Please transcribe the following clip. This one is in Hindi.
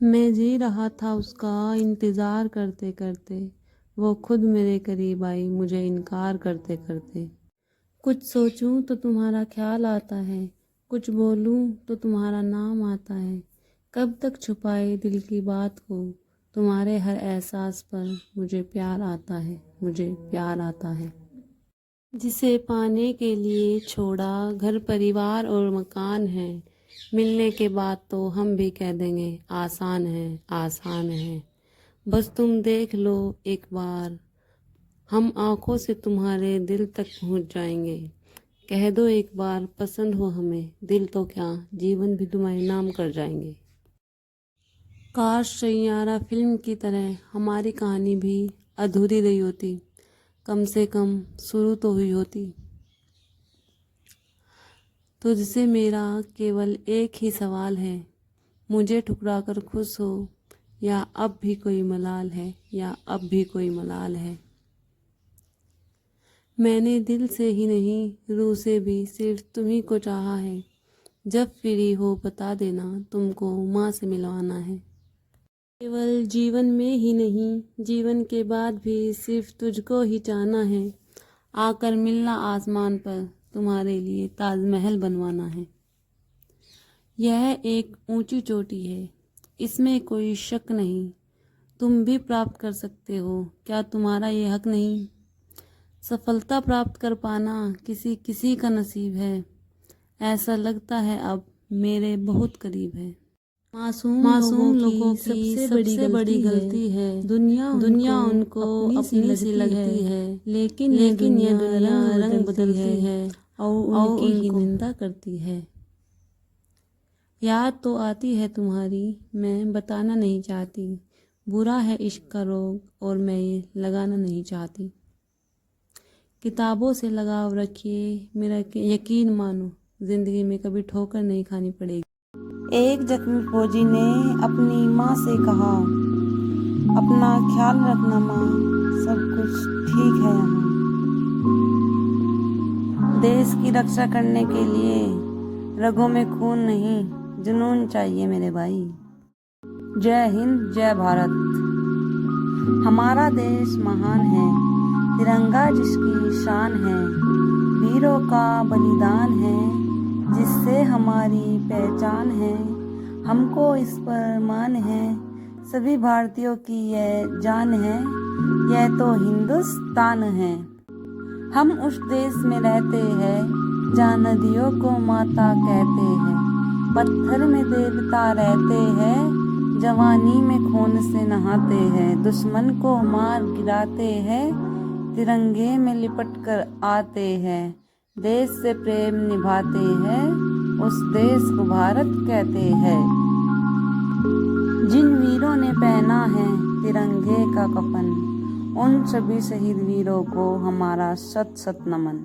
मैं जी रहा था उसका इंतज़ार करते करते, वो खुद मेरे करीब आई मुझे इनकार करते करते। कुछ सोचूं तो तुम्हारा ख्याल आता है, कुछ बोलूं तो तुम्हारा नाम आता है। कब तक छुपाए दिल की बात को, तुम्हारे हर एहसास पर मुझे प्यार आता है, मुझे प्यार आता है। जिसे पाने के लिए छोड़ा घर परिवार और मकान है, मिलने के बाद तो हम भी कह देंगे आसान है, आसान है। बस तुम देख लो एक बार, हम आंखों से तुम्हारे दिल तक पहुंच जाएंगे। कह दो एक बार पसंद हो हमें, दिल तो क्या जीवन भी तुम्हारे नाम कर जाएंगे। काश सैयारा फिल्म की तरह हमारी कहानी भी अधूरी रही होती, कम से कम शुरू तो हुई होती। तुझसे मेरा केवल एक ही सवाल है, मुझे ठुकरा कर खुश हो या अब भी कोई मलाल है, या अब भी कोई मलाल है। मैंने दिल से ही नहीं रूह से भी सिर्फ तुम्ही को चाहा है। जब फ्री हो बता देना, तुमको माँ से मिलवाना है। केवल जीवन में ही नहीं, जीवन के बाद भी सिर्फ तुझको ही चाहना है। आकर मिलना आसमान पर, तुम्हारे लिए ताजमहल बनवाना है। यह एक ऊंची चोटी है, इसमें कोई शक नहीं। तुम भी प्राप्त कर सकते हो, क्या तुम्हारा ये हक नहीं। सफलता प्राप्त कर पाना किसी किसी का नसीब है, ऐसा लगता है अब मेरे बहुत करीब है। मासूम लोगों की सबसे बड़ी गलती है, दुनिया उनको अपनी सी लगती है, लेकिन ये दुनिया रंग बदलती है और उनकी निंदा करती है। याद तो आती है तुम्हारी, मैं बताना नहीं चाहती। बुरा है इश्क का रोग और मैं ये लगाना नहीं चाहती। किताबों से लगाव रखिए, मेरा यकीन मानो, जिंदगी में कभी ठोकर नहीं खानी पड़ेगी। एक जख्मी फौजी ने अपनी माँ से कहा, अपना ख्याल रखना माँ, सब कुछ ठीक है यहाँ। देश की रक्षा करने के लिए रगों में खून नहीं, जुनून चाहिए मेरे भाई। जय हिंद, जय भारत। हमारा देश महान है, तिरंगा जिसकी शान है, वीरों का बलिदान है, जिससे हमारी पहचान है। हमको इस पर मान है, सभी भारतीयों की यह जान है, यह तो हिंदुस्तान है। हम उस देश में रहते हैं जहाँ नदियों को माता कहते हैं, पत्थर में देवता रहते हैं, जवानी में खून से नहाते हैं, दुश्मन को मार गिराते हैं, तिरंगे में लिपट कर आते हैं, देश से प्रेम निभाते हैं, उस देश को भारत कहते हैं। जिन वीरों ने पहना है तिरंगे का कफन, उन सभी शहीद वीरों को हमारा शत शत नमन।